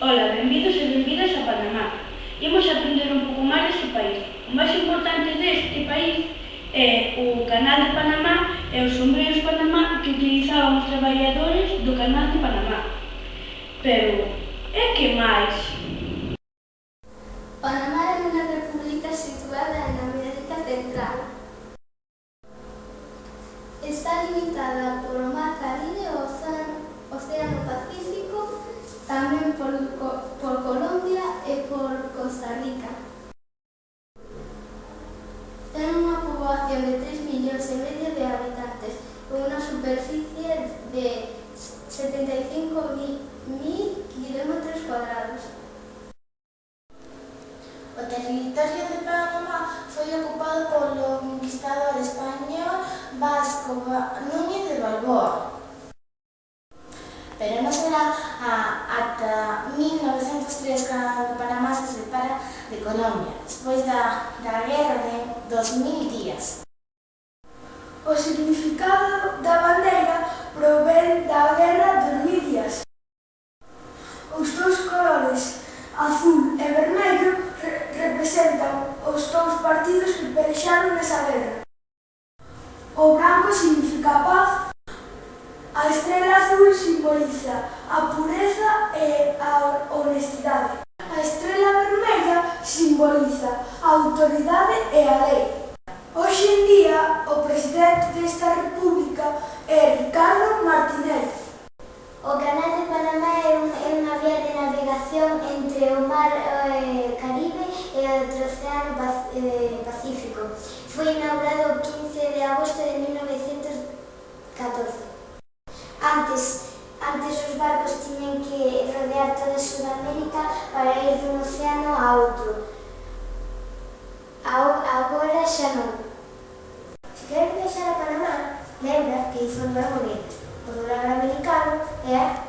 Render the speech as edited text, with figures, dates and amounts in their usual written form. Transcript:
Ola, benvidos e benvidas a Panamá. Imos aprender un pouco máis deste país. O máis importante deste país é o Canal de Panamá e os sombreiros Panamá que utilizaban os traballadores do Canal de Panamá. Pero, e que máis? Panamá é unha república situada na América Central. Está limitada por o Mar Caribe, o Océano Pacífico, tamén por Colombia e por Costa Rica. Ten unha poboación de 3,5 millóns de habitantes, con unha superficie de 75.000 kilómetros cuadrados. O territorio de Panamá foi ocupado polo conquistador español Vasco Núñez de Balboa. Pero non será ata 1903 cando Panamá se separa de Colombia, despois da Guerra dos 1000 días. O significado da bandeira provén da Guerra dos 1000 días. Os dous colores, azul e vermello, representan os dous partidos que pelexaron nesa guerra. O branco significa a paz, a estrela azul simboliza a pureza e a honestidade. A estrela vermella simboliza a autoridade e a lei. Hoxe en día, o presidente desta república é Ricardo Martinelli. O Canal de Panamá é unha vía de navegación entre o Mar Caribe e o Océano Pacífico. Foi inaugurado o 15 de agosto de 1914. Antes os barcos tiñan que rodear toda Sudamérica para ir dun océano a outro. Agora xa non. Se queres viaxar a Panamá, lembra que informar monedas. O dólar americano é